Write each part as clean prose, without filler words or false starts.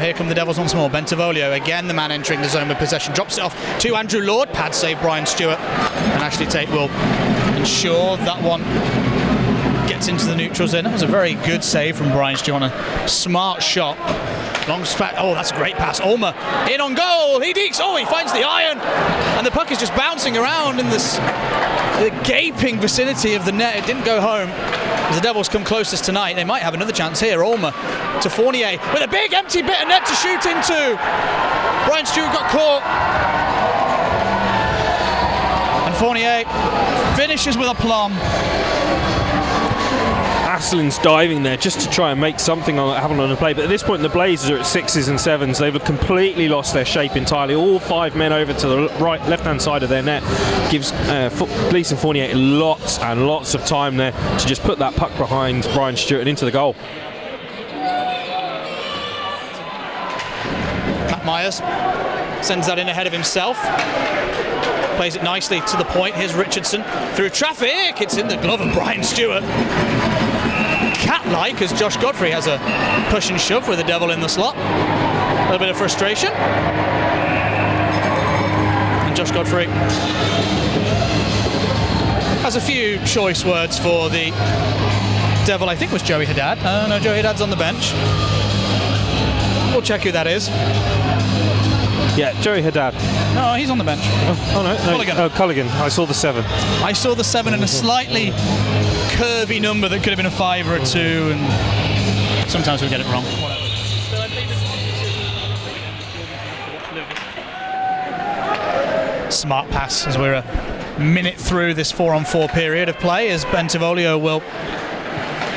here come the Devils once more. Bentivoglio, again the man entering the zone with possession, drops it off to Andrew Lord. Pad save Brian Stewart, and Ashley Tate will ensure that one gets into the neutrals in. That was a very good save from Brian Stewart on a smart shot. Long spat. Oh, that's a great pass. Ulmer in on goal. He deeks. Oh, he finds the iron, and the puck is just bouncing around in this gaping vicinity of the net. It didn't go home. As the Devils come closest tonight, they might have another chance here. Ulmer to Fournier with a big empty bit of net to shoot into. Brian Stewart got caught, and Fournier finishes with aplomb. Asselin's diving there just to try and make something happen on the play, but at this point the Blazers are at 6s and 7s. They've completely lost their shape entirely. All 5 men over to the left-hand side of their net gives Gleeson Fournier lots and lots of time there to just put that puck behind Brian Stewart and into the goal. Matt Myers sends that in ahead of himself. Plays it nicely to the point. Here's Richardson through traffic. It's in the glove of Brian Stewart. Cat-like, as Josh Godfrey has a push and shove with the Devil in the slot. A little bit of frustration. And Josh Godfrey has a few choice words for the Devil. I think it was Joey Haddad. No, Joey Haddad's on the bench. We'll check who that is. Yeah, Joey Haddad. No, he's on the bench. Oh no. Culligan. Oh, Culligan. I saw the 7. I saw the 7 and a slightly curvy number that could have been a 5 or a 2, and sometimes we get it wrong. Smart pass as we're a minute through this 4-on-4 period of play, as Bentivoglio will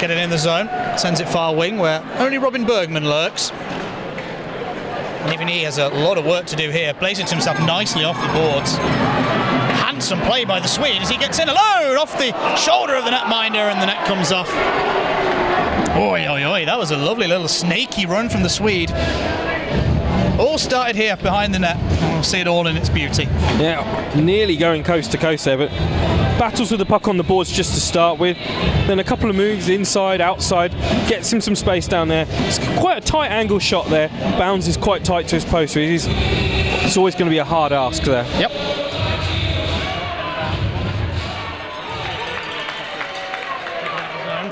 get it in the zone, sends it far wing where only Robin Bergman lurks. And even he has a lot of work to do here. Places himself nicely off the boards. Handsome play by the Swede as he gets in alone off the shoulder of the netminder, and the net comes off. Oi, oi, oi, that was a lovely little snaky run from the Swede. All started here behind the net, and we'll see it all in its beauty. Yeah, nearly going coast to coast there, but battles with the puck on the boards just to start with. Then a couple of moves inside, outside, gets him some space down there. It's quite a tight angle shot there. Bounds is quite tight to his post, so it's always going to be a hard ask there. Yep.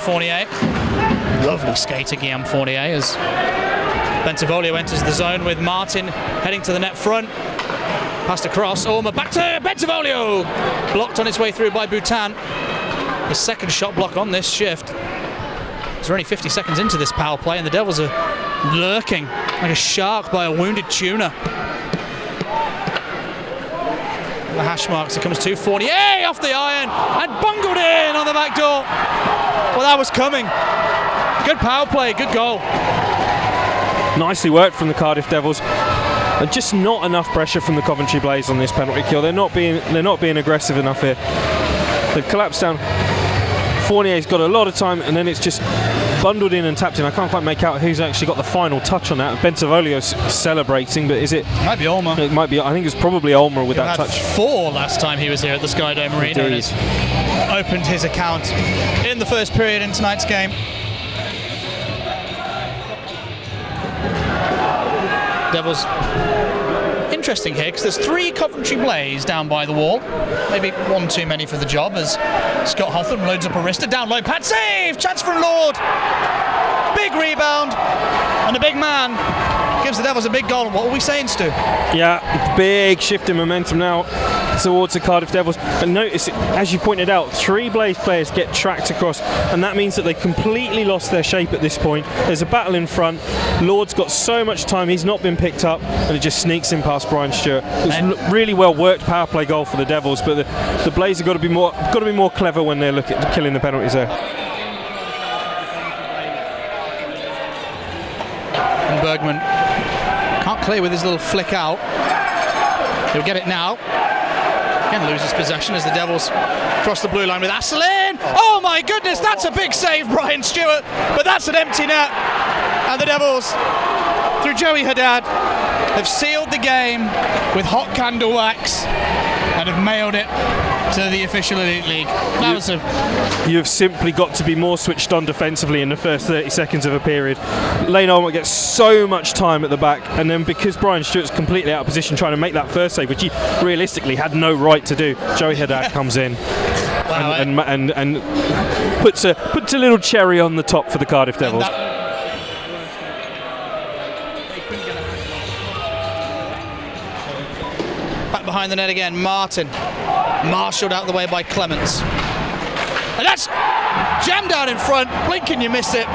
Fournier. Lovely skate again, Fournier, as Bentivoglio enters the zone with Martin heading to the net front. Passed across, Ulmer back to Bentivoglio. Blocked on its way through by Bhutan. The second shot block on this shift. We're only 50 seconds into this power play, and the Devils are lurking like a shark by a wounded tuna. The hash marks, it comes to Fournier off the iron and bungled in on the back door. Well, that was coming. Good power play, good goal. Nicely worked from the Cardiff Devils. Just not enough pressure from the Coventry Blaze on this penalty kill. They're not being aggressive enough here. They've collapsed down. Fournier's got a lot of time, and then it's just bundled in and tapped in. I can't quite make out who's actually got the final touch on that. Bentivoglio's celebrating, but is it? It might be Ulmer. It might be. I think it's probably Ulmer with that touch. 4 last time he was here at the Skydome Arena. And has opened his account in the first period in tonight's game. Devils. Interesting here, because there's 3 Coventry Blaze down by the wall. Maybe 1 too many for the job, as Scott Hotham loads up a wrister. Down low, pad save! Chance from Lord! Big rebound, and a big man gives the Devils a big goal. What are we saying, Stu? Yeah, big shift in momentum now towards the Cardiff Devils. But notice, as you pointed out, 3 Blaze players get tracked across, and that means that they completely lost their shape at this point. There's a battle in front. Lord's got so much time, he's not been picked up, and it just sneaks in past Brian Stewart. It was really well worked power play goal for the Devils, but the Blaze have got to be more clever when they're looking at killing the penalties there. And Bergman can't clear with his little flick out. He'll get it now. Again loses possession as the Devils cross the blue line with Asselin. Oh my goodness, that's a big save, Brian Stewart, but that's an empty net. And the Devils, through Joey Haddad, have sealed the game with hot candle wax and have mailed it to the official Elite League. That was You've simply got to be more switched on defensively in the first 30 seconds of a period. Lane Olmert gets so much time at the back, and then because Brian Stewart's completely out of position trying to make that first save, which he realistically had no right to do, Joey Haddad comes in and puts a little cherry on the top for the Cardiff Devils. Back behind the net again, Martin. Marshalled out the way by Clements. And that's jammed out in front. Blink and you miss it.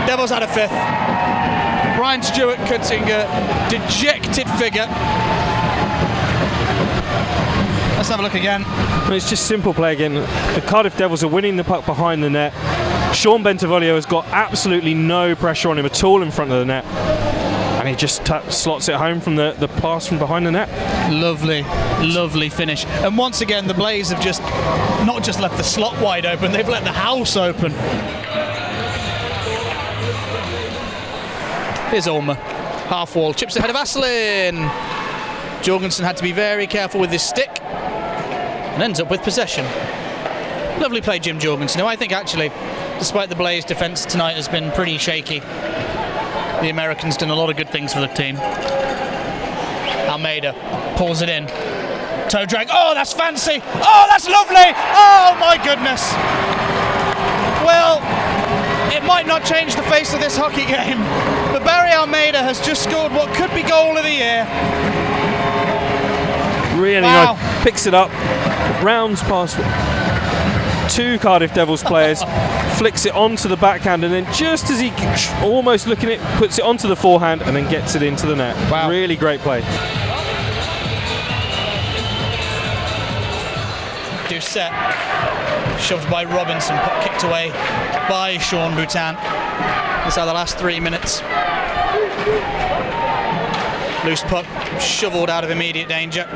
Devils had a fifth. Brian Stewart cutting a dejected figure. Let's have a look again. It's just simple play again. The Cardiff Devils are winning the puck behind the net. Sean Bentivoglio has got absolutely no pressure on him at all in front of the net. And he just slots it home from the pass from behind the net. Lovely, lovely finish. And once again, the Blaze have just not just left the slot wide open, they've let the house open. Here's Ulmer. Half wall, chips ahead of Aslin. Jorgensen had to be very careful with his stick and ends up with possession. Lovely play, Jim Jorgensen, who I think actually, despite the Blaze defence tonight has been pretty shaky, the American's done a lot of good things for the team. Almeida pulls it in. Toe drag. Oh, that's fancy. Oh, that's lovely. Oh, my goodness. Well, it might not change the face of this hockey game, but Barry Almeida has just scored what could be goal of the year. Really nice. Picks it up, rounds past two Cardiff Devils players, flicks it onto the backhand, and then just as he almost looking at it, puts it onto the forehand and then gets it into the net. Wow. Really great play. Doucette shoved by Robinson, kicked away by Sean Boutin. That's how the last 3 minutes. Loose puck shovelled out of immediate danger.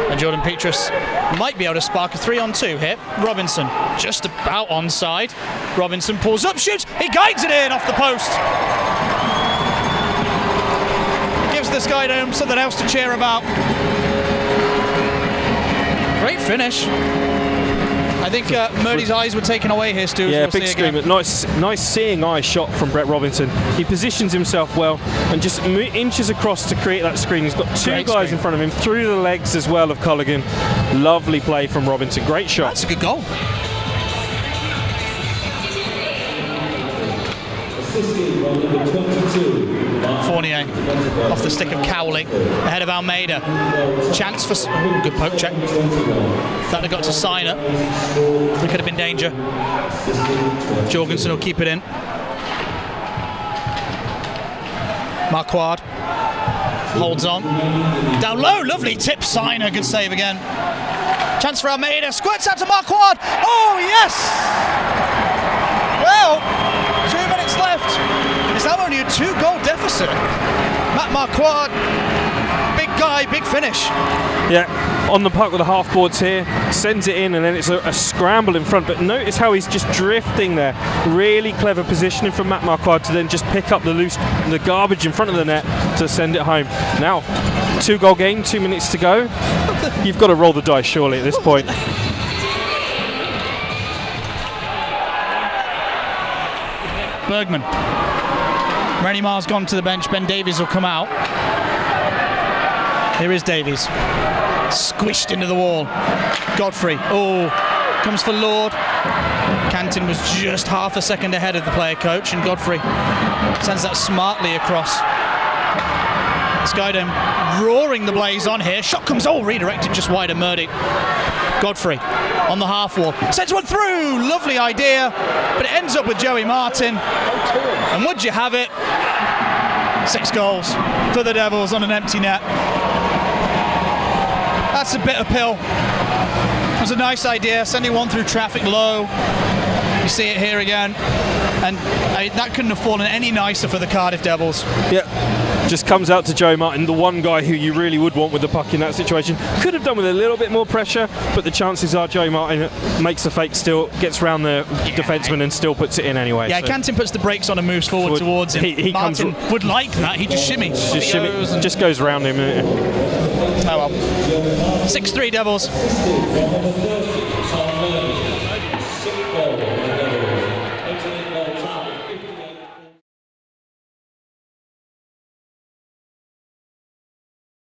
And Jordan Petrus might be able to spark a 3-on-2 here. Robinson just about onside. Robinson pulls up, shoots, he guides it in off the post. Gives the Skydome something else to cheer about. Great finish. I think Murdy's eyes were taken away here, Stu. Yeah, big screamer. Nice seeing eye shot from Brett Robinson. He positions himself well and just inches across to create that screen. He's got two guys in front of him, through the legs as well of Culligan. Lovely play from Robinson. Great shot. That's a good goal. Fournier off the stick of Cowley ahead of Almeida. Chance for good poke check. That had got to Siner. There could have been danger. Jorgensen will keep it in. Marquardt holds on. Down low, lovely tip. Siner, good save again. Chance for Almeida. Squirts out to Marquardt. Oh yes. Well, 2 minutes left. It's now only a 2-goal deficit. Matt Marquardt, big guy, big finish. Yeah, on the puck with the half boards here, sends it in, and then it's a scramble in front. But notice how he's just drifting there. Really clever positioning from Matt Marquardt to then just pick up the garbage in front of the net to send it home. Now, 2-goal game, 2 minutes to go. You've got to roll the dice surely at this point. Bergman. Rennie Mar's gone to the bench. Ben Davies will come out. Here is Davies. Squished into the wall. Godfrey. Oh, comes for Lord. Canton was just half a second ahead of the player coach, and Godfrey sends that smartly across. Skydome roaring the Blaze on here. Shot comes redirected just wide of Murdy. Godfrey on the half wall. Sends one through. Lovely idea, but it ends up with Joey Martin. And would you have it? 6 goals for the Devils on an empty net. That's a bitter pill. It was a nice idea, sending one through traffic low. You see it here again. And that couldn't have fallen any nicer for the Cardiff Devils. Yeah, just comes out to Joey Martin, the one guy who you really would want with the puck in that situation. Could have done with a little bit more pressure, but the chances are Joey Martin makes the fake still, gets round the defenseman and still puts it in anyway. Yeah, so Canton puts the brakes on and moves forward towards him. He Martin would like that. He just shimmies. Just goes round him. Oh well. 6-3 Devils.